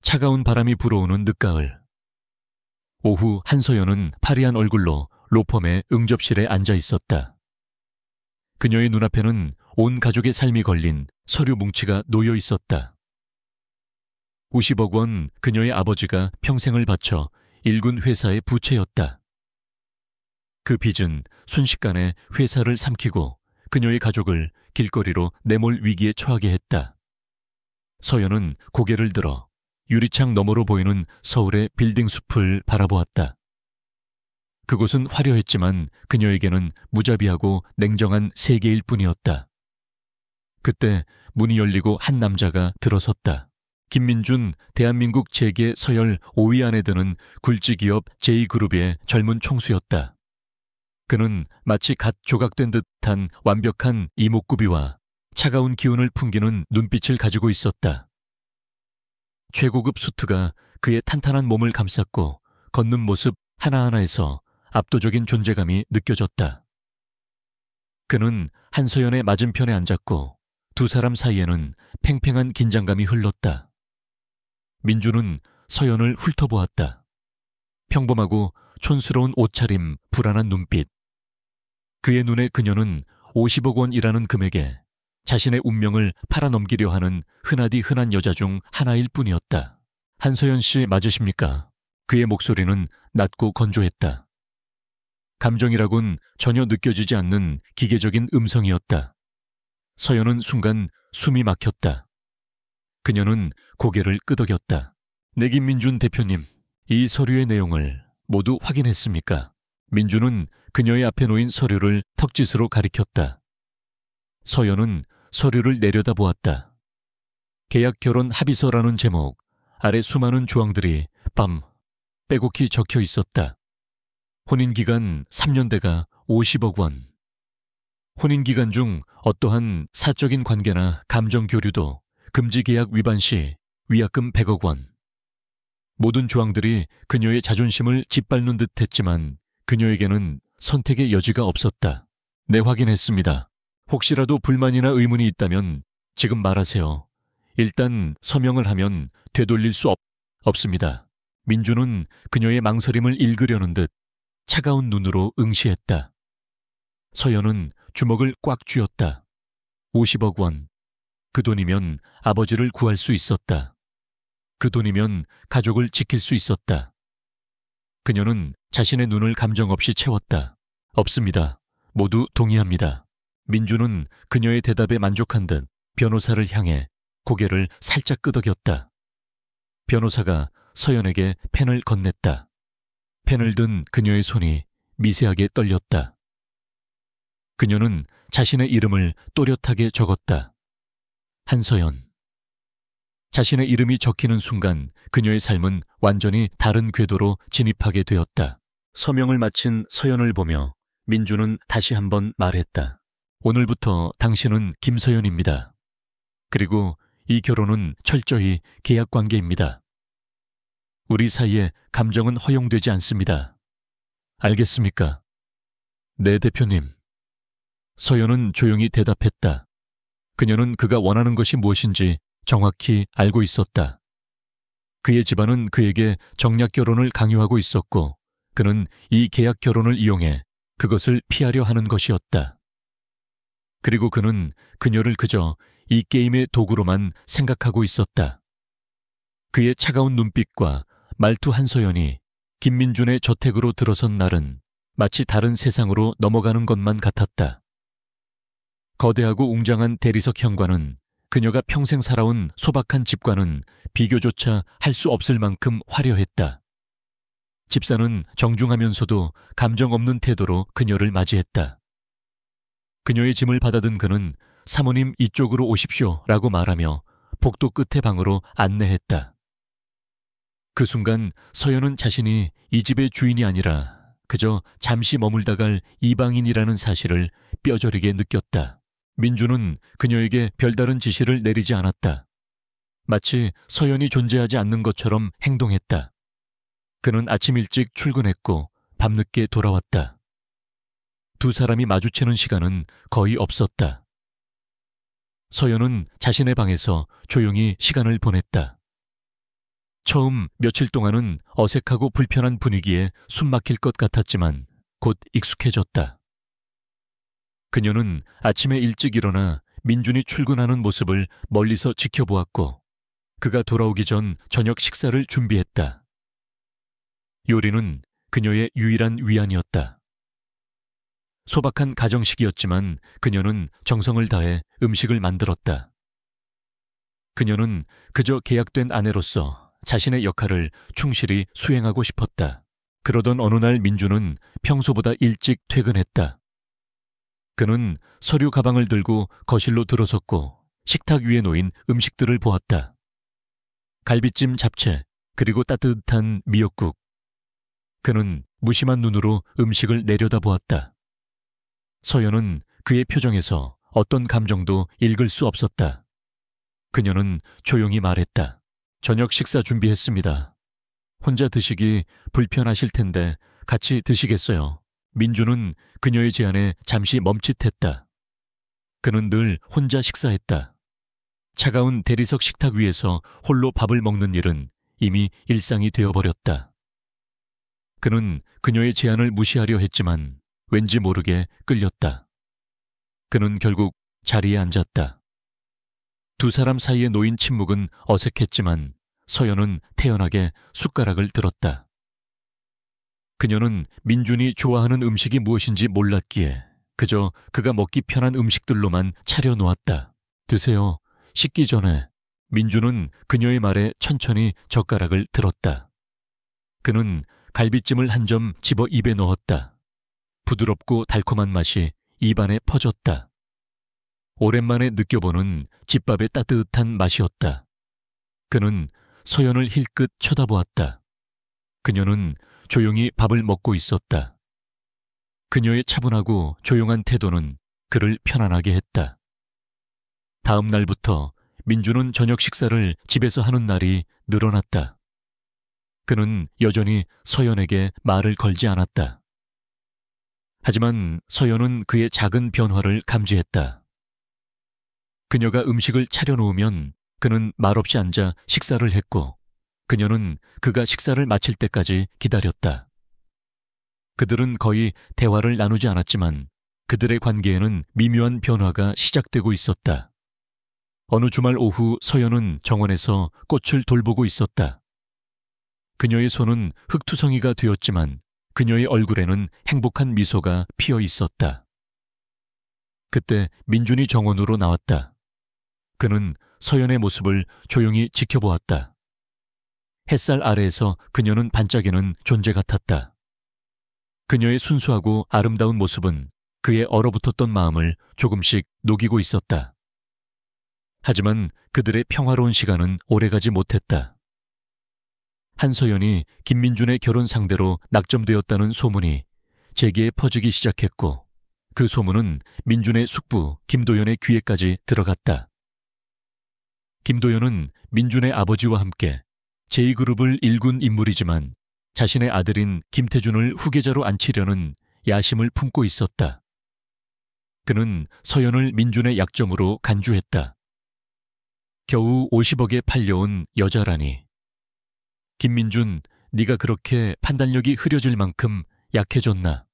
차가운 바람이 불어오는 늦가을. 오후 한서연은 파리한 얼굴로 로펌의 응접실에 앉아 있었다. 그녀의 눈앞에는 온 가족의 삶이 걸린 서류 뭉치가 놓여 있었다. 50억 원 그녀의 아버지가 평생을 바쳐 일군 회사의 부채였다. 그 빚은 순식간에 회사를 삼키고 그녀의 가족을 길거리로 내몰 위기에 처하게 했다. 서연은 고개를 들어 유리창 너머로 보이는 서울의 빌딩 숲을 바라보았다. 그곳은 화려했지만 그녀에게는 무자비하고 냉정한 세계일 뿐이었다. 그때 문이 열리고 한 남자가 들어섰다. 김민준 대한민국 재계 서열 5위 안에 드는 굴지기업 J그룹의 젊은 총수였다. 그는 마치 갓 조각된 듯한 완벽한 이목구비와 차가운 기운을 풍기는 눈빛을 가지고 있었다. 최고급 수트가 그의 탄탄한 몸을 감쌌고 걷는 모습 하나하나에서 압도적인 존재감이 느껴졌다. 그는 한서연의 맞은편에 앉았고 두 사람 사이에는 팽팽한 긴장감이 흘렀다. 민주는 서연을 훑어보았다. 평범하고 촌스러운 옷차림, 불안한 눈빛. 그의 눈에 그녀는 50억 원이라는 금액에 자신의 운명을 팔아넘기려 하는 흔하디 흔한 여자 중 하나일 뿐이었다. 한서연 씨 맞으십니까? 그의 목소리는 낮고 건조했다. 감정이라곤 전혀 느껴지지 않는 기계적인 음성이었다. 서연은 순간 숨이 막혔다. 그녀는 고개를 끄덕였다. 네, 김민준 대표님, 이 서류의 내용을 모두 확인했습니까? 민주는 그녀의 앞에 놓인 서류를 턱짓으로 가리켰다. 서연은 서류를 내려다보았다. 계약 결혼 합의서라는 제목, 아래 수많은 조항들이 빼곡히 적혀 있었다. 혼인기간 3년대가 50억 원. 혼인기간 중 어떠한 사적인 관계나 감정 교류도 금지계약 위반 시 위약금 100억 원. 모든 조항들이 그녀의 자존심을 짓밟는 듯 했지만 그녀에게는 선택의 여지가 없었다. 네, 확인했습니다. 혹시라도 불만이나 의문이 있다면 지금 말하세요. 일단 서명을 하면 되돌릴 수 없습니다. 민주는 그녀의 망설임을 읽으려는 듯 차가운 눈으로 응시했다. 서연은 주먹을 꽉 쥐었다. 50억 원. 그 돈이면 아버지를 구할 수 있었다. 그 돈이면 가족을 지킬 수 있었다. 그녀는 자신의 눈을 감정 없이 채웠다. 없습니다. 모두 동의합니다. 민주는 그녀의 대답에 만족한 듯 변호사를 향해 고개를 살짝 끄덕였다. 변호사가 서연에게 펜을 건넸다. 펜을 든 그녀의 손이 미세하게 떨렸다. 그녀는 자신의 이름을 또렷하게 적었다. 한서연. 자신의 이름이 적히는 순간 그녀의 삶은 완전히 다른 궤도로 진입하게 되었다. 서명을 마친 서연을 보며 민주는 다시 한번 말했다. 오늘부터 당신은 김서연입니다. 그리고 이 결혼은 철저히 계약관계입니다. 우리 사이에 감정은 허용되지 않습니다. 알겠습니까? 네, 대표님. 서연은 조용히 대답했다. 그녀는 그가 원하는 것이 무엇인지 정확히 알고 있었다. 그의 집안은 그에게 정략 결혼을 강요하고 있었고 그는 이 계약 결혼을 이용해 그것을 피하려 하는 것이었다. 그리고 그는 그녀를 그저 이 게임의 도구로만 생각하고 있었다. 그의 차가운 눈빛과 말투 한서연이 김민준의 저택으로 들어선 날은 마치 다른 세상으로 넘어가는 것만 같았다. 거대하고 웅장한 대리석 현관은 그녀가 평생 살아온 소박한 집과는 비교조차 할 수 없을 만큼 화려했다. 집사는 정중하면서도 감정 없는 태도로 그녀를 맞이했다. 그녀의 짐을 받아든 그는 사모님 이쪽으로 오십시오 라고 말하며 복도 끝의 방으로 안내했다. 그 순간 서연은 자신이 이 집의 주인이 아니라 그저 잠시 머물다 갈 이방인이라는 사실을 뼈저리게 느꼈다. 민주는 그녀에게 별다른 지시를 내리지 않았다. 마치 서연이 존재하지 않는 것처럼 행동했다. 그는 아침 일찍 출근했고 밤늦게 돌아왔다. 두 사람이 마주치는 시간은 거의 없었다. 서연은 자신의 방에서 조용히 시간을 보냈다. 처음 며칠 동안은 어색하고 불편한 분위기에 숨 막힐 것 같았지만 곧 익숙해졌다. 그녀는 아침에 일찍 일어나 민준이 출근하는 모습을 멀리서 지켜보았고 그가 돌아오기 전 저녁 식사를 준비했다. 요리는 그녀의 유일한 위안이었다. 소박한 가정식이었지만 그녀는 정성을 다해 음식을 만들었다. 그녀는 그저 계약된 아내로서 자신의 역할을 충실히 수행하고 싶었다. 그러던 어느 날 민주는 평소보다 일찍 퇴근했다. 그는 서류 가방을 들고 거실로 들어섰고 식탁 위에 놓인 음식들을 보았다. 갈비찜 잡채, 그리고 따뜻한 미역국. 그는 무심한 눈으로 음식을 내려다보았다. 서연은 그의 표정에서 어떤 감정도 읽을 수 없었다. 그녀는 조용히 말했다. 저녁 식사 준비했습니다. 혼자 드시기 불편하실 텐데 같이 드시겠어요? 민주는 그녀의 제안에 잠시 멈칫했다. 그는 늘 혼자 식사했다. 차가운 대리석 식탁 위에서 홀로 밥을 먹는 일은 이미 일상이 되어버렸다. 그는 그녀의 제안을 무시하려 했지만 왠지 모르게 끌렸다. 그는 결국 자리에 앉았다. 두 사람 사이에 놓인 침묵은 어색했지만 서연은 태연하게 숟가락을 들었다. 그녀는 민준이 좋아하는 음식이 무엇인지 몰랐기에 그저 그가 먹기 편한 음식들로만 차려놓았다. 드세요. 식기 전에. 민준은 그녀의 말에 천천히 젓가락을 들었다. 그는 갈비찜을 한 점 집어 입에 넣었다. 부드럽고 달콤한 맛이 입안에 퍼졌다. 오랜만에 느껴보는 집밥의 따뜻한 맛이었다. 그는 서연을 힐끗 쳐다보았다. 그녀는 조용히 밥을 먹고 있었다. 그녀의 차분하고 조용한 태도는 그를 편안하게 했다. 다음 날부터 민주는 저녁 식사를 집에서 하는 날이 늘어났다. 그는 여전히 서연에게 말을 걸지 않았다. 하지만 서연은 그의 작은 변화를 감지했다. 그녀가 음식을 차려놓으면 그는 말없이 앉아 식사를 했고 그녀는 그가 식사를 마칠 때까지 기다렸다. 그들은 거의 대화를 나누지 않았지만 그들의 관계에는 미묘한 변화가 시작되고 있었다. 어느 주말 오후 서연은 정원에서 꽃을 돌보고 있었다. 그녀의 손은 흙투성이가 되었지만 그녀의 얼굴에는 행복한 미소가 피어 있었다. 그때 민준이 정원으로 나왔다. 그는 서연의 모습을 조용히 지켜보았다. 햇살 아래에서 그녀는 반짝이는 존재 같았다. 그녀의 순수하고 아름다운 모습은 그의 얼어붙었던 마음을 조금씩 녹이고 있었다. 하지만 그들의 평화로운 시간은 오래가지 못했다. 한서연이 김민준의 결혼 상대로 낙점되었다는 소문이 제기에 퍼지기 시작했고 그 소문은 민준의 숙부 김도연의 귀에까지 들어갔다. 김도연은 민준의 아버지와 함께 제2그룹을 일군 인물이지만 자신의 아들인 김태준을 후계자로 앉히려는 야심을 품고 있었다. 그는 서연을 민준의 약점으로 간주했다. 겨우 50억에 팔려온 여자라니. 김민준, 네가 그렇게 판단력이 흐려질 만큼 약해졌나?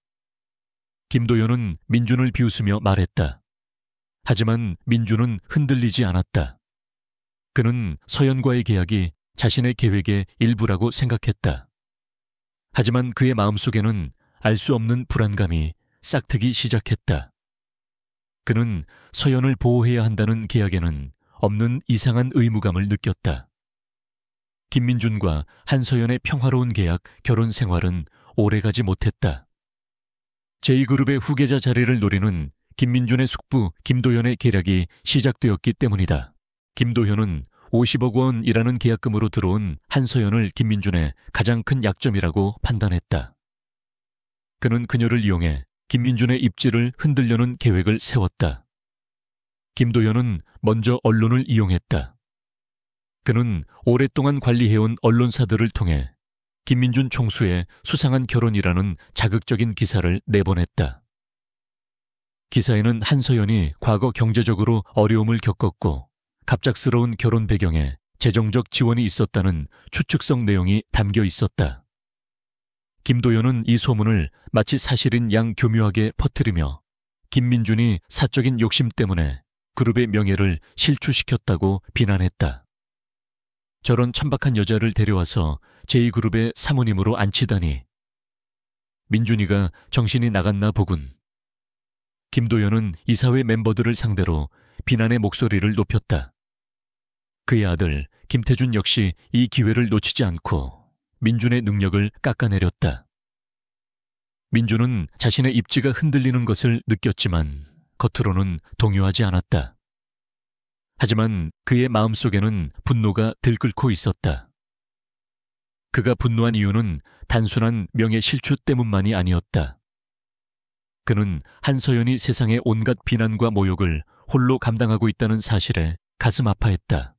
김도연은 민준을 비웃으며 말했다. 하지만 민준은 흔들리지 않았다. 그는 서연과의 계약이 자신의 계획의 일부라고 생각했다. 하지만 그의 마음속에는 알 수 없는 불안감이 싹트기 시작했다. 그는 서연을 보호해야 한다는 계약에는 없는 이상한 의무감을 느꼈다. 김민준과 한서연의 평화로운 계약 결혼 생활은 오래가지 못했다. 제2그룹의 후계자 자리를 노리는 김민준의 숙부 김도연의 계략이 시작되었기 때문이다. 김도현은 50억 원이라는 계약금으로 들어온 한서연을 김민준의 가장 큰 약점이라고 판단했다. 그는 그녀를 이용해 김민준의 입지를 흔들려는 계획을 세웠다. 김도현은 먼저 언론을 이용했다. 그는 오랫동안 관리해온 언론사들을 통해 김민준 총수의 수상한 결혼이라는 자극적인 기사를 내보냈다. 기사에는 한서연이 과거 경제적으로 어려움을 겪었고 갑작스러운 결혼 배경에 재정적 지원이 있었다는 추측성 내용이 담겨 있었다. 김도연은 이 소문을 마치 사실인 양 교묘하게 퍼뜨리며 김민준이 사적인 욕심 때문에 그룹의 명예를 실추시켰다고 비난했다. 저런 천박한 여자를 데려와서 제2그룹의 사모님으로 앉히다니. 민준이가 정신이 나갔나 보군. 김도연은 이사회 멤버들을 상대로 비난의 목소리를 높였다. 그의 아들 김태준 역시 이 기회를 놓치지 않고 민준의 능력을 깎아내렸다. 민준은 자신의 입지가 흔들리는 것을 느꼈지만 겉으로는 동요하지 않았다. 하지만 그의 마음속에는 분노가 들끓고 있었다. 그가 분노한 이유는 단순한 명예 실추 때문만이 아니었다. 그는 한서연이 세상의 온갖 비난과 모욕을 홀로 감당하고 있다는 사실에 가슴 아파했다.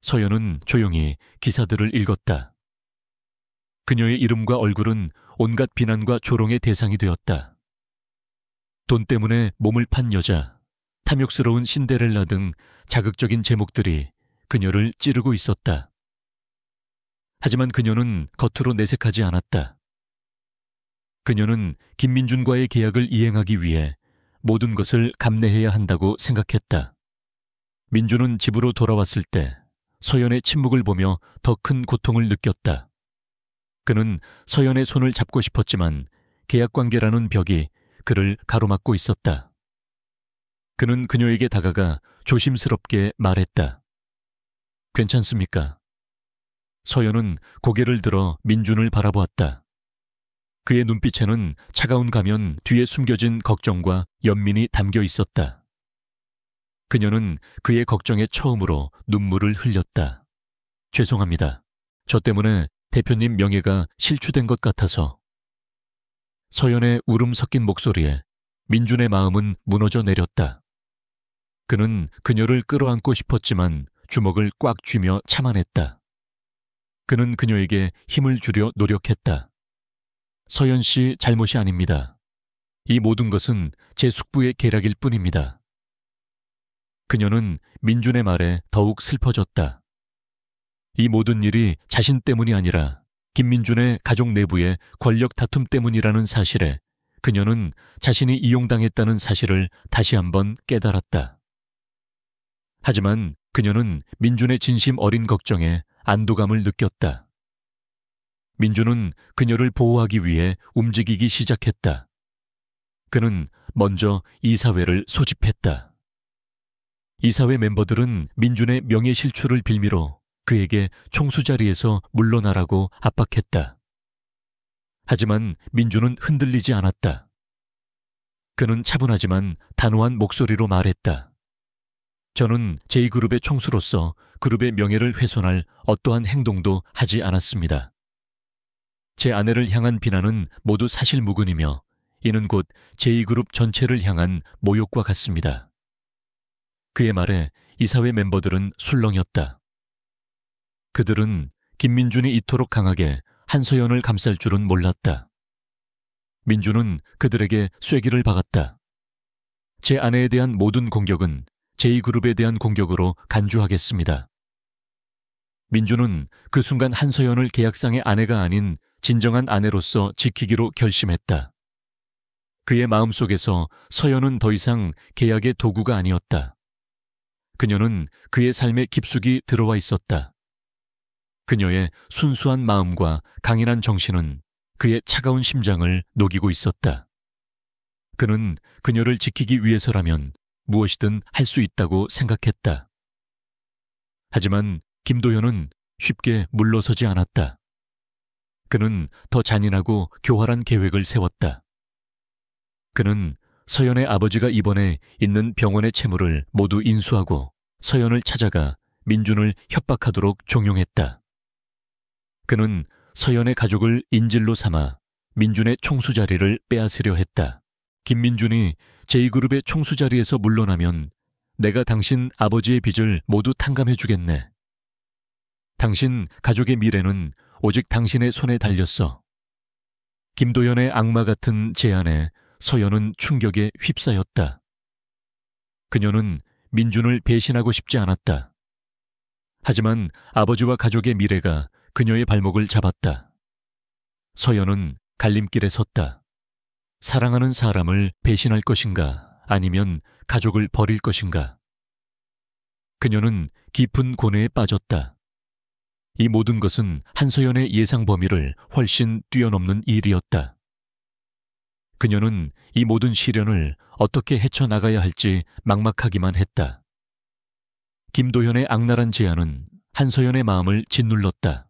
서연은 조용히 기사들을 읽었다. 그녀의 이름과 얼굴은 온갖 비난과 조롱의 대상이 되었다. 돈 때문에 몸을 판 여자, 탐욕스러운 신데렐라 등 자극적인 제목들이 그녀를 찌르고 있었다. 하지만 그녀는 겉으로 내색하지 않았다. 그녀는 김민준과의 계약을 이행하기 위해 모든 것을 감내해야 한다고 생각했다. 민준은 집으로 돌아왔을 때 서연의 침묵을 보며 더 큰 고통을 느꼈다. 그는 서연의 손을 잡고 싶었지만 계약관계라는 벽이 그를 가로막고 있었다. 그는 그녀에게 다가가 조심스럽게 말했다. 괜찮습니까? 서연은 고개를 들어 민준을 바라보았다. 그의 눈빛에는 차가운 가면 뒤에 숨겨진 걱정과 연민이 담겨 있었다. 그녀는 그의 걱정에 처음으로 눈물을 흘렸다. 죄송합니다. 저 때문에 대표님 명예가 실추된 것 같아서. 서연의 울음 섞인 목소리에 민준의 마음은 무너져 내렸다. 그는 그녀를 끌어안고 싶었지만 주먹을 꽉 쥐며 참아냈다. 그는 그녀에게 힘을 주려 노력했다. 서연 씨 잘못이 아닙니다. 이 모든 것은 제 숙부의 계략일 뿐입니다. 그녀는 민준의 말에 더욱 슬퍼졌다. 이 모든 일이 자신 때문이 아니라 김민준의 가족 내부의 권력 다툼 때문이라는 사실에 그녀는 자신이 이용당했다는 사실을 다시 한번 깨달았다. 하지만 그녀는 민준의 진심 어린 걱정에 안도감을 느꼈다. 민준은 그녀를 보호하기 위해 움직이기 시작했다. 그는 먼저 이사회를 소집했다. 이사회 멤버들은 민준의 명예 실추를 빌미로 그에게 총수 자리에서 물러나라고 압박했다. 하지만 민준은 흔들리지 않았다. 그는 차분하지만 단호한 목소리로 말했다. 저는 제2그룹의 총수로서 그룹의 명예를 훼손할 어떠한 행동도 하지 않았습니다. 제 아내를 향한 비난은 모두 사실무근이며 이는 곧 제2그룹 전체를 향한 모욕과 같습니다. 그의 말에 이사회 멤버들은 술렁였다. 그들은 김민준이 이토록 강하게 한서연을 감쌀 줄은 몰랐다. 민준은 그들에게 쐐기를 박았다. 제 아내에 대한 모든 공격은 제2그룹에 대한 공격으로 간주하겠습니다. 민준은 그 순간 한서연을 계약상의 아내가 아닌 진정한 아내로서 지키기로 결심했다. 그의 마음속에서 서연은 더 이상 계약의 도구가 아니었다. 그녀는 그의 삶에 깊숙이 들어와 있었다. 그녀의 순수한 마음과 강인한 정신은 그의 차가운 심장을 녹이고 있었다. 그는 그녀를 지키기 위해서라면 무엇이든 할 수 있다고 생각했다. 하지만 김도현은 쉽게 물러서지 않았다. 그는 더 잔인하고 교활한 계획을 세웠다. 그는 서연의 아버지가 입원해 있는 병원의 채무를 모두 인수하고 서연을 찾아가 민준을 협박하도록 종용했다. 그는 서연의 가족을 인질로 삼아 민준의 총수 자리를 빼앗으려 했다. 김민준이 제2그룹의 총수 자리에서 물러나면 내가 당신 아버지의 빚을 모두 탕감해주겠네. 당신 가족의 미래는 오직 당신의 손에 달렸어. 김도연의 악마 같은 제안에 서연은 충격에 휩싸였다. 그녀는 민준을 배신하고 싶지 않았다. 하지만 아버지와 가족의 미래가 그녀의 발목을 잡았다. 서연은 갈림길에 섰다. 사랑하는 사람을 배신할 것인가, 아니면 가족을 버릴 것인가. 그녀는 깊은 고뇌에 빠졌다. 이 모든 것은 한서연의 예상 범위를 훨씬 뛰어넘는 일이었다. 그녀는 이 모든 시련을 어떻게 헤쳐나가야 할지 막막하기만 했다. 김도현의 악랄한 제안은 한서연의 마음을 짓눌렀다.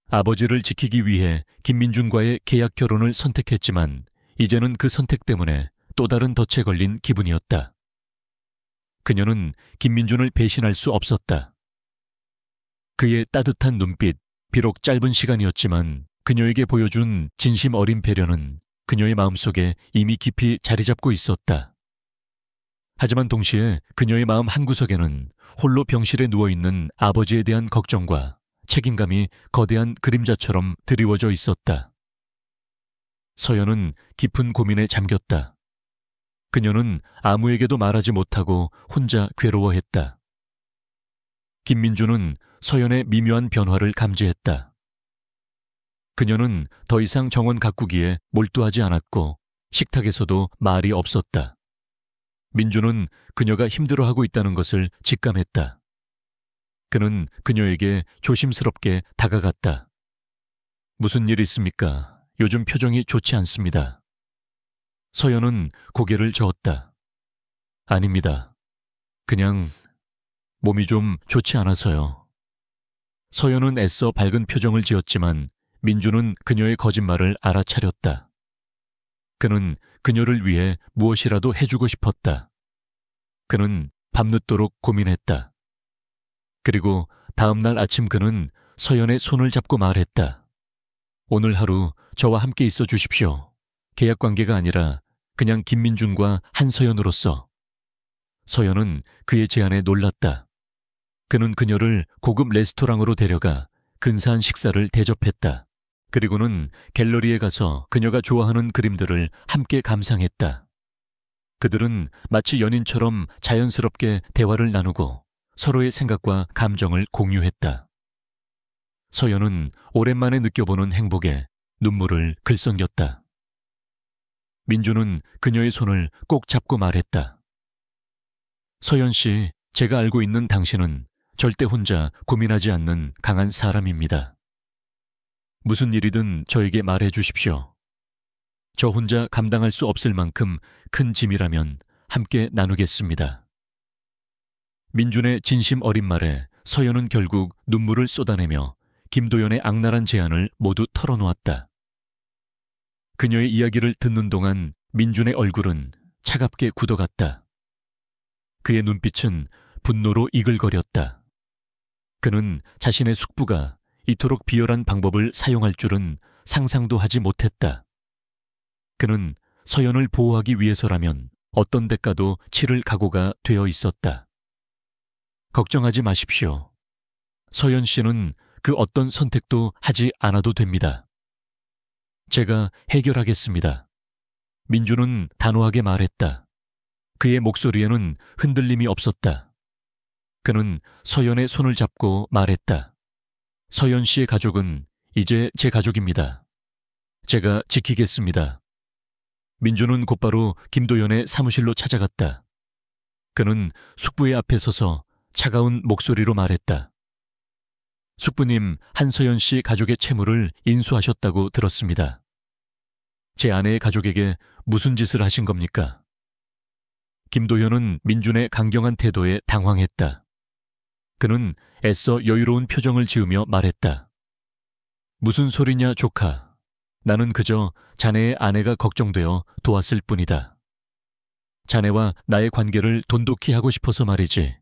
아버지를 지키기 위해 김민준과의 계약 결혼을 선택했지만 이제는 그 선택 때문에 또 다른 덫에 걸린 기분이었다. 그녀는 김민준을 배신할 수 없었다. 그의 따뜻한 눈빛, 비록 짧은 시간이었지만 그녀에게 보여준 진심 어린 배려는 그녀의 마음속에 이미 깊이 자리 잡고 있었다. 하지만 동시에 그녀의 마음 한구석에는 홀로 병실에 누워있는 아버지에 대한 걱정과 책임감이 거대한 그림자처럼 드리워져 있었다. 서연은 깊은 고민에 잠겼다. 그녀는 아무에게도 말하지 못하고 혼자 괴로워했다. 김민주는 서연의 미묘한 변화를 감지했다. 그녀는 더 이상 정원 가꾸기에 몰두하지 않았고 식탁에서도 말이 없었다. 민주는 그녀가 힘들어하고 있다는 것을 직감했다. 그는 그녀에게 조심스럽게 다가갔다. 무슨 일 있습니까? 요즘 표정이 좋지 않습니다. 서연은 고개를 저었다. 아닙니다. 그냥 몸이 좀 좋지 않아서요. 서연은 애써 밝은 표정을 지었지만 민주는 그녀의 거짓말을 알아차렸다. 그는 그녀를 위해 무엇이라도 해주고 싶었다. 그는 밤늦도록 고민했다. 그리고 다음 날 아침 그는 서연의 손을 잡고 말했다. 오늘 하루 저와 함께 있어 주십시오. 계약 관계가 아니라 그냥 김민준과 한서연으로서. 서연은 그의 제안에 놀랐다. 그는 그녀를 고급 레스토랑으로 데려가 근사한 식사를 대접했다. 그리고는 갤러리에 가서 그녀가 좋아하는 그림들을 함께 감상했다. 그들은 마치 연인처럼 자연스럽게 대화를 나누고 서로의 생각과 감정을 공유했다. 서연은 오랜만에 느껴보는 행복에 눈물을 글썽였다. 민주는 그녀의 손을 꼭 잡고 말했다. 서연 씨, 제가 알고 있는 당신은 절대 혼자 고민하지 않는 강한 사람입니다. 무슨 일이든 저에게 말해 주십시오. 저 혼자 감당할 수 없을 만큼 큰 짐이라면 함께 나누겠습니다. 민준의 진심 어린 말에 서연은 결국 눈물을 쏟아내며 김도연의 악랄한 제안을 모두 털어놓았다. 그녀의 이야기를 듣는 동안 민준의 얼굴은 차갑게 굳어갔다. 그의 눈빛은 분노로 이글거렸다. 그는 자신의 숙부가 이토록 비열한 방법을 사용할 줄은 상상도 하지 못했다. 그는 서연을 보호하기 위해서라면 어떤 대가도 치를 각오가 되어 있었다. 걱정하지 마십시오. 서연 씨는 그 어떤 선택도 하지 않아도 됩니다. 제가 해결하겠습니다. 민주는 단호하게 말했다. 그의 목소리에는 흔들림이 없었다. 그는 서연의 손을 잡고 말했다. 서연 씨의 가족은 이제 제 가족입니다. 제가 지키겠습니다. 민주는 곧바로 김도연의 사무실로 찾아갔다. 그는 숙부의 앞에 서서 차가운 목소리로 말했다. 숙부님, 한서연 씨 가족의 채무를 인수하셨다고 들었습니다. 제 아내의 가족에게 무슨 짓을 하신 겁니까? 김도현은 민준의 강경한 태도에 당황했다. 그는 애써 여유로운 표정을 지으며 말했다. 무슨 소리냐, 조카. 나는 그저 자네의 아내가 걱정되어 도왔을 뿐이다. 자네와 나의 관계를 돈독히 하고 싶어서 말이지.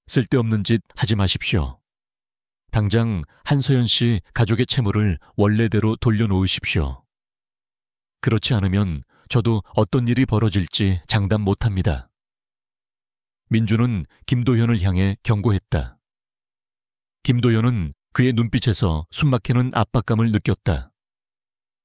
쓸데없는 짓 하지 마십시오. 당장 한서연 씨 가족의 채무를 원래대로 돌려놓으십시오. 그렇지 않으면 저도 어떤 일이 벌어질지 장담 못합니다. 민주는 김도현을 향해 경고했다. 김도현은 그의 눈빛에서 숨막히는 압박감을 느꼈다.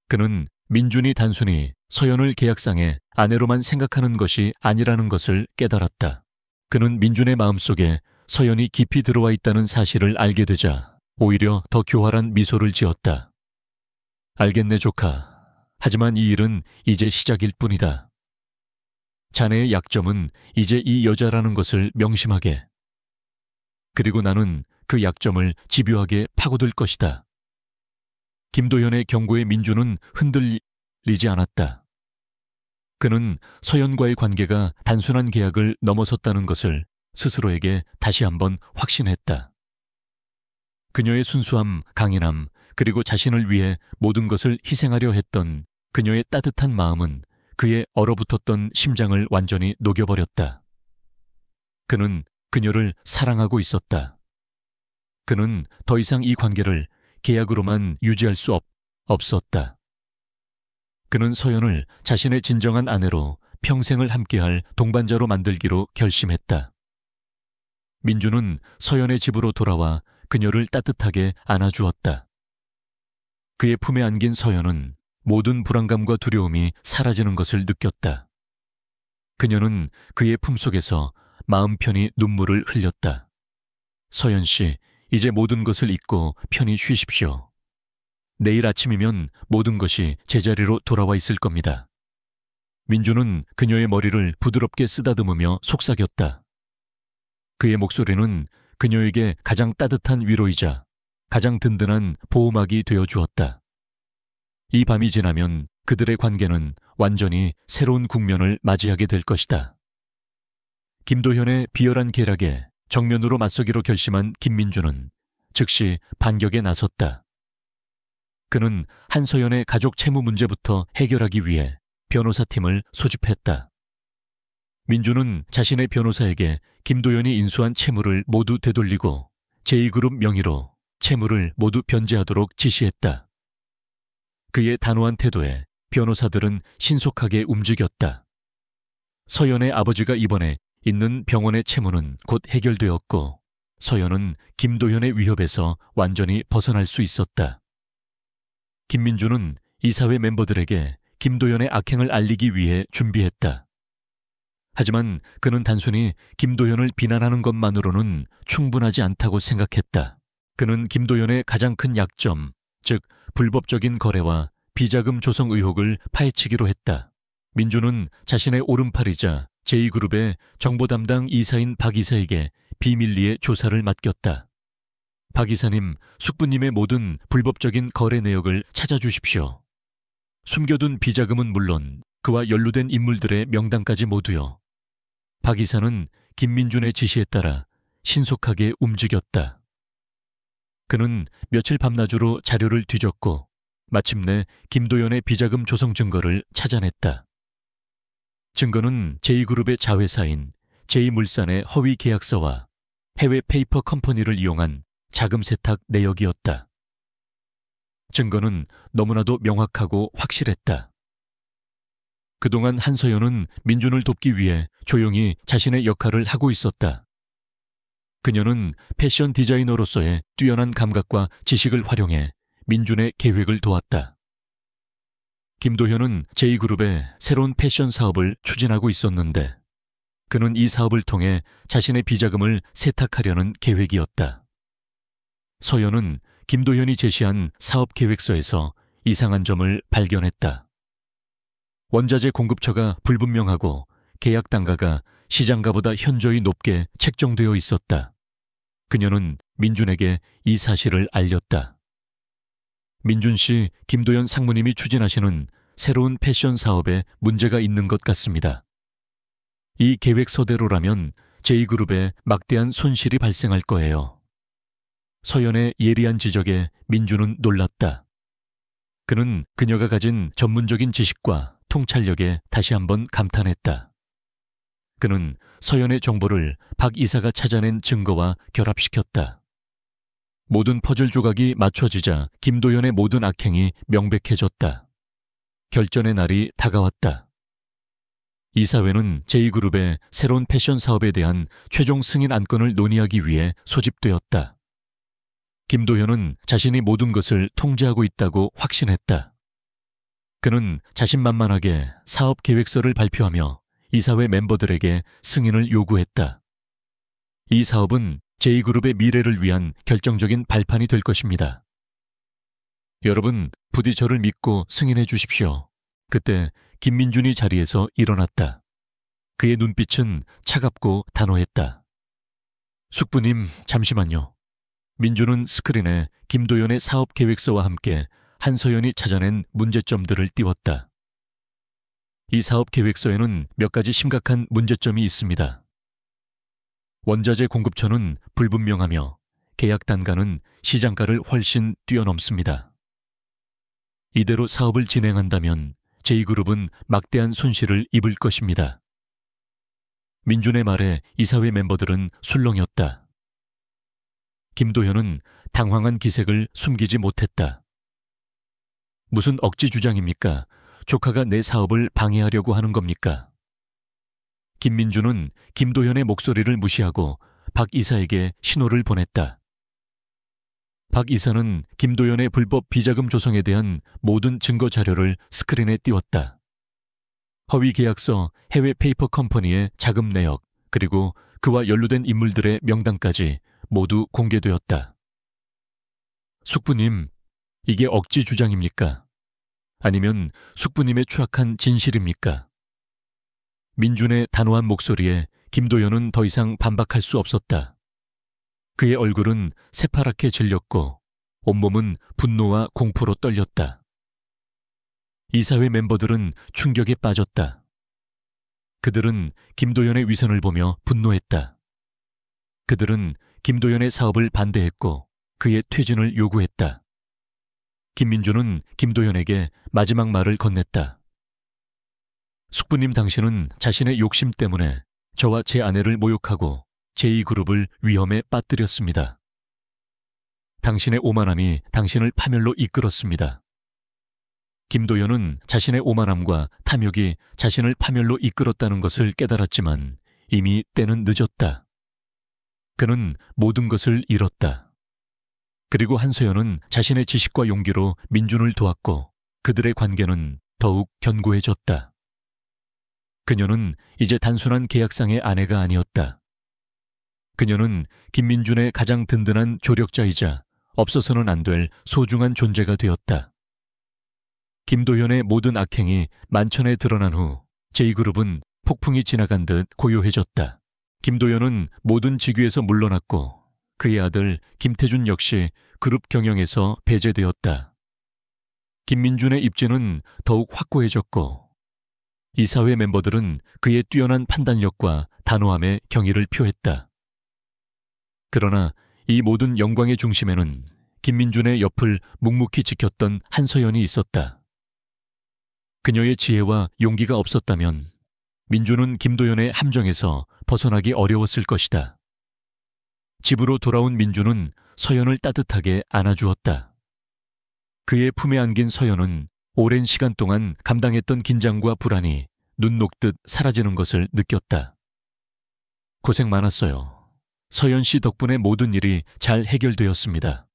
그는 민준이 단순히 서연을 계약상의 아내로만 생각하는 것이 아니라는 것을 깨달았다. 그는 민준의 마음속에 서연이 깊이 들어와 있다는 사실을 알게 되자 오히려 더 교활한 미소를 지었다. 알겠네, 조카. 하지만 이 일은 이제 시작일 뿐이다. 자네의 약점은 이제 이 여자라는 것을 명심하게. 그리고 나는 그 약점을 집요하게 파고들 것이다. 김도현의 경고에 민주는 흔들리지 않았다. 그는 서연과의 관계가 단순한 계약을 넘어섰다는 것을 스스로에게 다시 한번 확신했다. 그녀의 순수함, 강인함, 그리고 자신을 위해 모든 것을 희생하려 했던 그녀의 따뜻한 마음은 그의 얼어붙었던 심장을 완전히 녹여버렸다. 그는 그녀를 사랑하고 있었다. 그는 더 이상 이 관계를 계약으로만 유지할 수 없었다. 그는 서연을 자신의 진정한 아내로 평생을 함께할 동반자로 만들기로 결심했다. 민주는 서연의 집으로 돌아와 그녀를 따뜻하게 안아주었다. 그의 품에 안긴 서연은 모든 불안감과 두려움이 사라지는 것을 느꼈다. 그녀는 그의 품속에서 마음 편히 눈물을 흘렸다. 서연 씨, 이제 모든 것을 잊고 편히 쉬십시오. 내일 아침이면 모든 것이 제자리로 돌아와 있을 겁니다. 민주는 그녀의 머리를 부드럽게 쓰다듬으며 속삭였다. 그의 목소리는 그녀에게 가장 따뜻한 위로이자 가장 든든한 보호막이 되어주었다. 이 밤이 지나면 그들의 관계는 완전히 새로운 국면을 맞이하게 될 것이다. 김도현의 비열한 계략에 정면으로 맞서기로 결심한 김민주는 즉시 반격에 나섰다. 그는 한서연의 가족 채무 문제부터 해결하기 위해 변호사팀을 소집했다. 민주는 자신의 변호사에게 김도현이 인수한 채무를 모두 되돌리고 제2그룹 명의로 채무를 모두 변제하도록 지시했다. 그의 단호한 태도에 변호사들은 신속하게 움직였다. 서연의 아버지가 입원해 있는 병원의 채무는 곧 해결되었고 서연은 김도현의 위협에서 완전히 벗어날 수 있었다. 김민주는 이사회 멤버들에게 김도현의 악행을 알리기 위해 준비했다. 하지만 그는 단순히 김도현을 비난하는 것만으로는 충분하지 않다고 생각했다. 그는 김도현의 가장 큰 약점, 즉 불법적인 거래와 비자금 조성 의혹을 파헤치기로 했다. 민주는 자신의 오른팔이자 제2그룹의 정보 담당 이사인 박 이사에게 비밀리에 조사를 맡겼다. 박 이사님, 숙부님의 모든 불법적인 거래 내역을 찾아주십시오. 숨겨둔 비자금은 물론 그와 연루된 인물들의 명단까지 모두요. 박 이사는 김민준의 지시에 따라 신속하게 움직였다. 그는 며칠 밤낮으로 자료를 뒤졌고 마침내 김도연의 비자금 조성 증거를 찾아냈다. 증거는 제2그룹의 자회사인 제2물산의 허위 계약서와 해외 페이퍼 컴퍼니를 이용한 자금 세탁 내역이었다. 증거는 너무나도 명확하고 확실했다. 그동안 한서연은 민준을 돕기 위해 조용히 자신의 역할을 하고 있었다. 그녀는 패션 디자이너로서의 뛰어난 감각과 지식을 활용해 민준의 계획을 도왔다. 김도현은 제2그룹의 새로운 패션 사업을 추진하고 있었는데 그는 이 사업을 통해 자신의 비자금을 세탁하려는 계획이었다. 서연은 김도현이 제시한 사업 계획서에서 이상한 점을 발견했다. 원자재 공급처가 불분명하고 계약 단가가 시장가보다 현저히 높게 책정되어 있었다. 그녀는 민준에게 이 사실을 알렸다. 민준 씨, 김도현 상무님이 추진하시는 새로운 패션 사업에 문제가 있는 것 같습니다. 이 계획서대로라면 제2그룹에 막대한 손실이 발생할 거예요. 서연의 예리한 지적에 민준은 놀랐다. 그는 그녀가 가진 전문적인 지식과 통찰력에 다시 한번 감탄했다. 그는 서연의 정보를 박 이사가 찾아낸 증거와 결합시켰다. 모든 퍼즐 조각이 맞춰지자 김도연의 모든 악행이 명백해졌다. 결전의 날이 다가왔다. 이사회는 제2그룹의 새로운 패션 사업에 대한 최종 승인 안건을 논의하기 위해 소집되었다. 김도현은 자신이 모든 것을 통제하고 있다고 확신했다. 그는 자신만만하게 사업 계획서를 발표하며 이사회 멤버들에게 승인을 요구했다. 이 사업은 제2그룹의 미래를 위한 결정적인 발판이 될 것입니다. 여러분, 부디 저를 믿고 승인해 주십시오. 그때 김민준이 자리에서 일어났다. 그의 눈빛은 차갑고 단호했다. 숙부님, 잠시만요. 민준은 스크린에 김도연의 사업 계획서와 함께 한서연이 찾아낸 문제점들을 띄웠다. 이 사업 계획서에는 몇 가지 심각한 문제점이 있습니다. 원자재 공급처는 불분명하며 계약 단가는 시장가를 훨씬 뛰어넘습니다. 이대로 사업을 진행한다면 제2그룹은 막대한 손실을 입을 것입니다. 민준의 말에 이사회 멤버들은 술렁였다. 김도현은 당황한 기색을 숨기지 못했다. 무슨 억지 주장입니까? 조카가 내 사업을 방해하려고 하는 겁니까? 김민준은 김도현의 목소리를 무시하고 박 이사에게 신호를 보냈다. 박 이사는 김도현의 불법 비자금 조성에 대한 모든 증거 자료를 스크린에 띄웠다. 허위 계약서, 해외 페이퍼 컴퍼니의 자금 내역, 그리고 그와 연루된 인물들의 명단까지 모두 공개되었다. 숙부님, 이게 억지 주장입니까? 아니면 숙부님의 추악한 진실입니까? 민준의 단호한 목소리에 김도연은 더 이상 반박할 수 없었다. 그의 얼굴은 새파랗게 질렸고 온몸은 분노와 공포로 떨렸다. 이사회 멤버들은 충격에 빠졌다. 그들은 김도연의 위선을 보며 분노했다. 그들은 김도연의 사업을 반대했고 그의 퇴진을 요구했다. 김민준은 김도연에게 마지막 말을 건넸다. 숙부님, 당신은 자신의 욕심 때문에 저와 제 아내를 모욕하고 제2그룹을 위험에 빠뜨렸습니다. 당신의 오만함이 당신을 파멸로 이끌었습니다. 김도연은 자신의 오만함과 탐욕이 자신을 파멸로 이끌었다는 것을 깨달았지만 이미 때는 늦었다. 그는 모든 것을 잃었다. 그리고 한서연은 자신의 지식과 용기로 민준을 도왔고 그들의 관계는 더욱 견고해졌다. 그녀는 이제 단순한 계약상의 아내가 아니었다. 그녀는 김민준의 가장 든든한 조력자이자 없어서는 안 될 소중한 존재가 되었다. 김도현의 모든 악행이 만천에 드러난 후 제2그룹은 폭풍이 지나간 듯 고요해졌다. 김도현은 모든 직위에서 물러났고 그의 아들 김태준 역시 그룹 경영에서 배제되었다. 김민준의 입지는 더욱 확고해졌고 이사회 멤버들은 그의 뛰어난 판단력과 단호함에 경의를 표했다. 그러나 이 모든 영광의 중심에는 김민준의 옆을 묵묵히 지켰던 한서연이 있었다. 그녀의 지혜와 용기가 없었다면 민준은 김도연의 함정에서 벗어나기 어려웠을 것이다. 집으로 돌아온 민준은 서연을 따뜻하게 안아주었다. 그의 품에 안긴 서연은 오랜 시간 동안 감당했던 긴장과 불안이 눈 녹듯 사라지는 것을 느꼈다. 고생 많았어요. 서연 씨 덕분에 모든 일이 잘 해결되었습니다.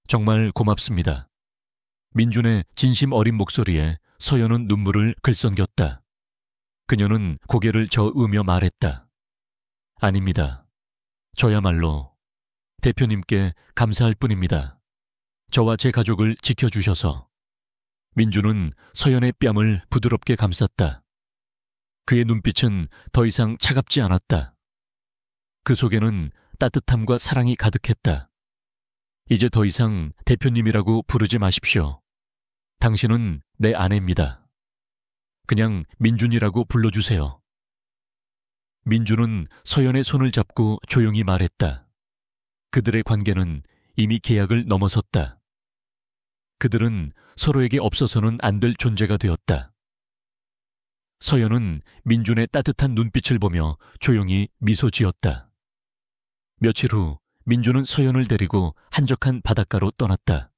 정말 고맙습니다. 민준의 진심 어린 목소리에 서연은 눈물을 글썽겼다. 그녀는 고개를 저으며 말했다. 아닙니다. 저야말로 대표님께 감사할 뿐입니다. 저와 제 가족을 지켜주셔서. 민준은 서연의 뺨을 부드럽게 감쌌다. 그의 눈빛은 더 이상 차갑지 않았다. 그 속에는 따뜻함과 사랑이 가득했다. 이제 더 이상 대표님이라고 부르지 마십시오. 당신은 내 아내입니다. 그냥 민준이라고 불러주세요. 민준은 서연의 손을 잡고 조용히 말했다. 그들의 관계는 이미 계약을 넘어섰다. 그들은 서로에게 없어서는 안 될 존재가 되었다. 서연은 민준의 따뜻한 눈빛을 보며 조용히 미소 지었다. 며칠 후 민준은 서연을 데리고 한적한 바닷가로 떠났다.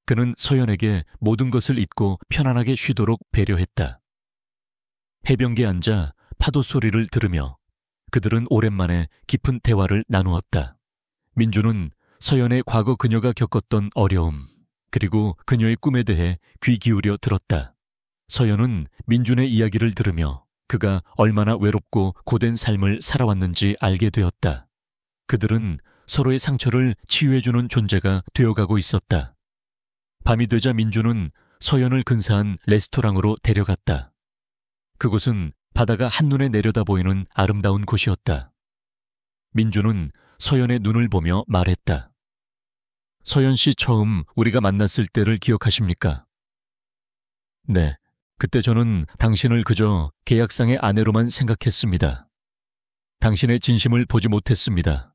그는 서연에게 모든 것을 잊고 편안하게 쉬도록 배려했다. 해변가에 앉아 파도 소리를 들으며 그들은 오랜만에 깊은 대화를 나누었다. 민준은 서연의 과거 그녀가 겪었던 어려움, 그리고 그녀의 꿈에 대해 귀 기울여 들었다. 서연은 민준의 이야기를 들으며 그가 얼마나 외롭고 고된 삶을 살아왔는지 알게 되었다. 그들은 서로의 상처를 치유해주는 존재가 되어가고 있었다. 밤이 되자 민주는 서연을 근사한 레스토랑으로 데려갔다. 그곳은 바다가 한눈에 내려다 보이는 아름다운 곳이었다. 민주는 서연의 눈을 보며 말했다. 서연 씨 처음 우리가 만났을 때를 기억하십니까? 네, 그때 저는 당신을 그저 계약상의 아내로만 생각했습니다. 당신의 진심을 보지 못했습니다.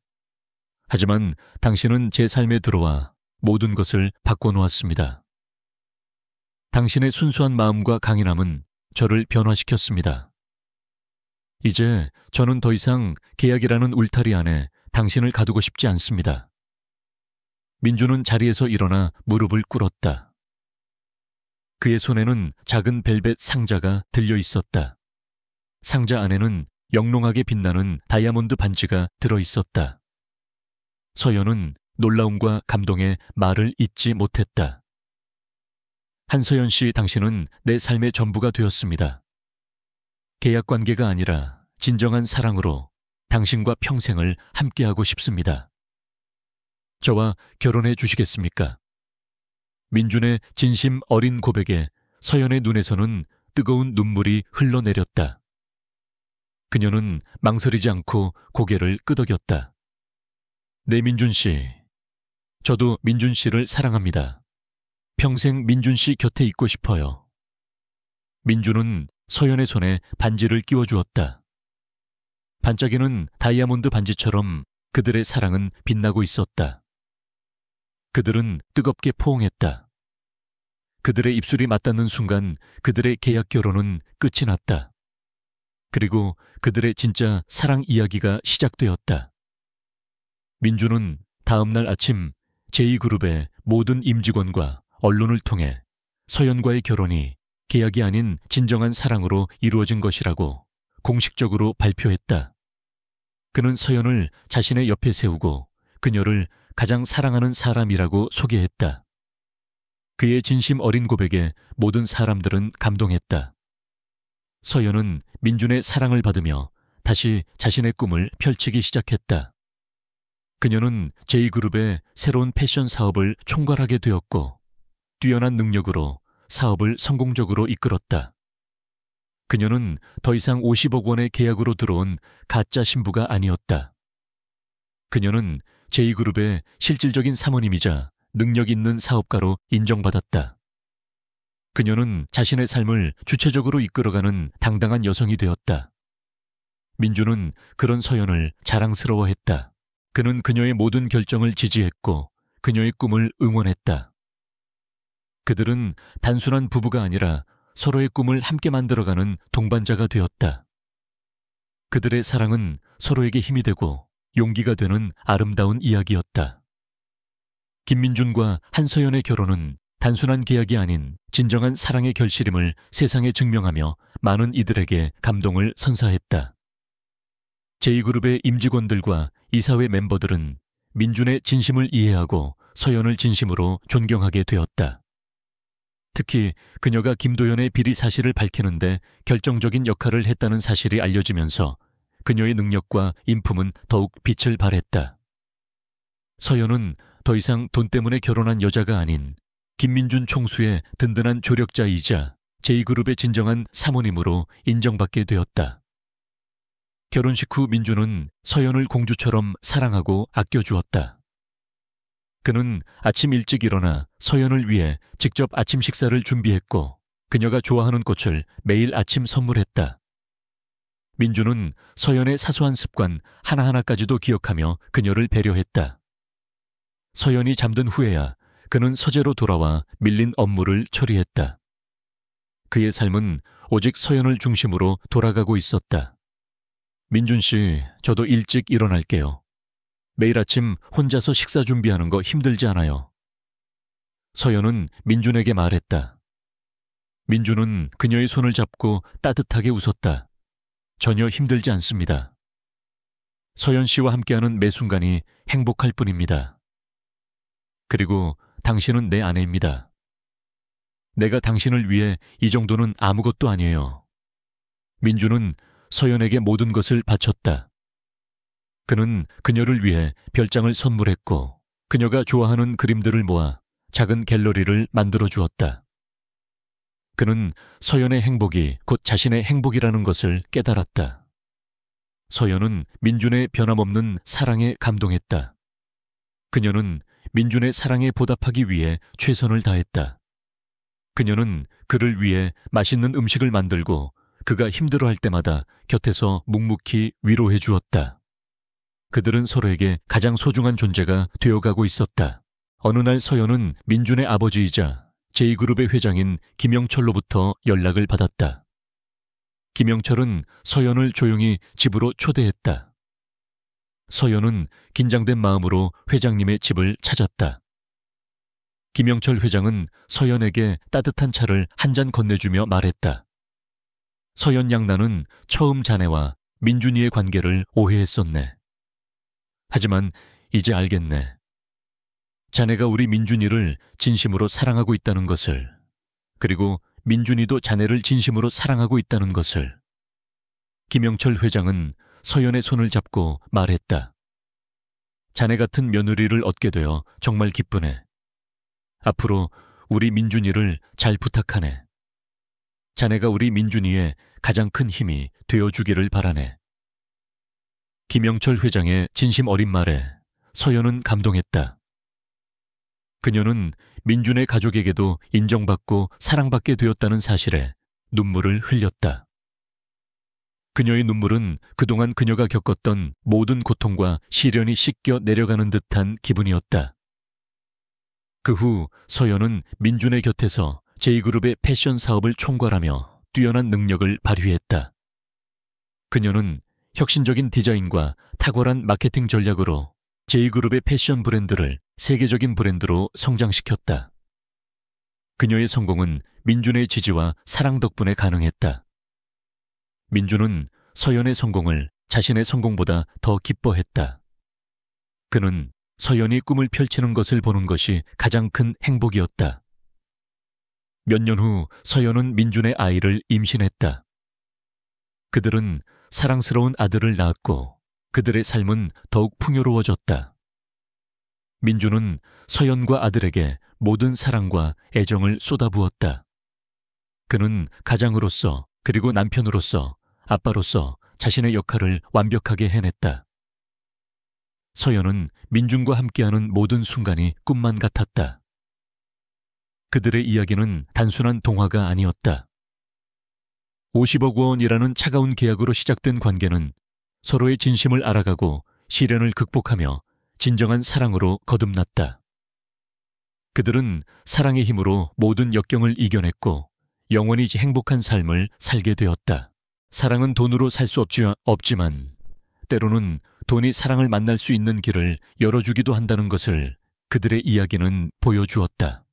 하지만 당신은 제 삶에 들어와 모든 것을 바꿔놓았습니다. 당신의 순수한 마음과 강인함은 저를 변화시켰습니다. 이제 저는 더 이상 계약이라는 울타리 안에 당신을 가두고 싶지 않습니다. 민주는 자리에서 일어나 무릎을 꿇었다. 그의 손에는 작은 벨벳 상자가 들려 있었다. 상자 안에는 영롱하게 빛나는 다이아몬드 반지가 들어 있었다. 서연은 놀라움과 감동에 말을 잇지 못했다. 한서연 씨, 당신은 내 삶의 전부가 되었습니다. 계약 관계가 아니라 진정한 사랑으로 당신과 평생을 함께하고 싶습니다. 저와 결혼해 주시겠습니까? 민준의 진심 어린 고백에 서연의 눈에서는 뜨거운 눈물이 흘러내렸다. 그녀는 망설이지 않고 고개를 끄덕였다. 네, 민준 씨. 저도 민준 씨를 사랑합니다. 평생 민준 씨 곁에 있고 싶어요. 민준은 서연의 손에 반지를 끼워주었다. 반짝이는 다이아몬드 반지처럼 그들의 사랑은 빛나고 있었다. 그들은 뜨겁게 포옹했다. 그들의 입술이 맞닿는 순간 그들의 계약 결혼은 끝이 났다. 그리고 그들의 진짜 사랑 이야기가 시작되었다. 민주는 다음 날 아침 제2그룹의 모든 임직원과 언론을 통해 서연과의 결혼이 계약이 아닌 진정한 사랑으로 이루어진 것이라고 공식적으로 발표했다. 그는 서연을 자신의 옆에 세우고 그녀를 가장 사랑하는 사람이라고 소개했다. 그의 진심 어린 고백에 모든 사람들은 감동했다. 서연은 민준의 사랑을 받으며 다시 자신의 꿈을 펼치기 시작했다. 그녀는 제2그룹의 새로운 패션 사업을 총괄하게 되었고 뛰어난 능력으로 사업을 성공적으로 이끌었다. 그녀는 더 이상 50억 원의 계약으로 들어온 가짜 신부가 아니었다. 그녀는 제2그룹의 실질적인 사모님이자 능력 있는 사업가로 인정받았다. 그녀는 자신의 삶을 주체적으로 이끌어가는 당당한 여성이 되었다. 민주는 그런 서연을 자랑스러워했다. 그는 그녀의 모든 결정을 지지했고 그녀의 꿈을 응원했다. 그들은 단순한 부부가 아니라 서로의 꿈을 함께 만들어가는 동반자가 되었다. 그들의 사랑은 서로에게 힘이 되고 용기가 되는 아름다운 이야기였다. 김민준과 한서연의 결혼은 단순한 계약이 아닌 진정한 사랑의 결실임을 세상에 증명하며 많은 이들에게 감동을 선사했다. 제2그룹의 임직원들과 이사회 멤버들은 민준의 진심을 이해하고 서연을 진심으로 존경하게 되었다. 특히 그녀가 김도연의 비리 사실을 밝히는데 결정적인 역할을 했다는 사실이 알려지면서 그녀의 능력과 인품은 더욱 빛을 발했다. 서연은 더 이상 돈 때문에 결혼한 여자가 아닌 김민준 총수의 든든한 조력자이자 제2그룹의 진정한 사모님으로 인정받게 되었다. 결혼식 후 민준은 서연을 공주처럼 사랑하고 아껴주었다. 그는 아침 일찍 일어나 서연을 위해 직접 아침 식사를 준비했고 그녀가 좋아하는 꽃을 매일 아침 선물했다. 민주는 서연의 사소한 습관 하나하나까지도 기억하며 그녀를 배려했다. 서연이 잠든 후에야 그는 서재로 돌아와 밀린 업무를 처리했다. 그의 삶은 오직 서연을 중심으로 돌아가고 있었다. 민준 씨, 저도 일찍 일어날게요. 매일 아침 혼자서 식사 준비하는 거 힘들지 않아요. 서연은 민준에게 말했다. 민준은 그녀의 손을 잡고 따뜻하게 웃었다. 전혀 힘들지 않습니다. 서연 씨와 함께하는 매 순간이 행복할 뿐입니다. 그리고 당신은 내 아내입니다. 내가 당신을 위해 이 정도는 아무것도 아니에요. 민준은 서연에게 모든 것을 바쳤다. 그는 그녀를 위해 별장을 선물했고 그녀가 좋아하는 그림들을 모아 작은 갤러리를 만들어 주었다. 그는 서연의 행복이 곧 자신의 행복이라는 것을 깨달았다. 서연은 민준의 변함없는 사랑에 감동했다. 그녀는 민준의 사랑에 보답하기 위해 최선을 다했다. 그녀는 그를 위해 맛있는 음식을 만들고 그가 힘들어할 때마다 곁에서 묵묵히 위로해 주었다. 그들은 서로에게 가장 소중한 존재가 되어가고 있었다. 어느 날 서연은 민준의 아버지이자 제2그룹의 회장인 김영철로부터 연락을 받았다. 김영철은 서연을 조용히 집으로 초대했다. 서연은 긴장된 마음으로 회장님의 집을 찾았다. 김영철 회장은 서연에게 따뜻한 차를 한 잔 건네주며 말했다. 서연 양, 나는 처음 자네와 민준이의 관계를 오해했었네. 하지만 이제 알겠네. 자네가 우리 민준이를 진심으로 사랑하고 있다는 것을, 그리고 민준이도 자네를 진심으로 사랑하고 있다는 것을. 김영철 회장은 서연의 손을 잡고 말했다. 자네 같은 며느리를 얻게 되어 정말 기쁘네. 앞으로 우리 민준이를 잘 부탁하네. 자네가 우리 민준이의 가장 큰 힘이 되어주기를 바라네. 김영철 회장의 진심 어린 말에 서연은 감동했다. 그녀는 민준의 가족에게도 인정받고 사랑받게 되었다는 사실에 눈물을 흘렸다. 그녀의 눈물은 그동안 그녀가 겪었던 모든 고통과 시련이 씻겨 내려가는 듯한 기분이었다. 그 후 서연은 민준의 곁에서 제2그룹의 패션 사업을 총괄하며 뛰어난 능력을 발휘했다. 그녀는 혁신적인 디자인과 탁월한 마케팅 전략으로 제2그룹의 패션 브랜드를 세계적인 브랜드로 성장시켰다. 그녀의 성공은 민준의 지지와 사랑 덕분에 가능했다. 민준은 서연의 성공을 자신의 성공보다 더 기뻐했다. 그는 서연이 꿈을 펼치는 것을 보는 것이 가장 큰 행복이었다. 몇 년 후 서연은 민준의 아이를 임신했다. 그들은 사랑스러운 아들을 낳았고 그들의 삶은 더욱 풍요로워졌다. 민준은 서연과 아들에게 모든 사랑과 애정을 쏟아부었다. 그는 가장으로서 그리고 남편으로서 아빠로서 자신의 역할을 완벽하게 해냈다. 서연은 민준과 함께하는 모든 순간이 꿈만 같았다. 그들의 이야기는 단순한 동화가 아니었다. 50억 원이라는 차가운 계약으로 시작된 관계는 서로의 진심을 알아가고 시련을 극복하며 진정한 사랑으로 거듭났다. 그들은 사랑의 힘으로 모든 역경을 이겨냈고 영원히 행복한 삶을 살게 되었다. 사랑은 돈으로 살 수 없지만 때로는 돈이 사랑을 만날 수 있는 길을 열어주기도 한다는 것을 그들의 이야기는 보여주었다.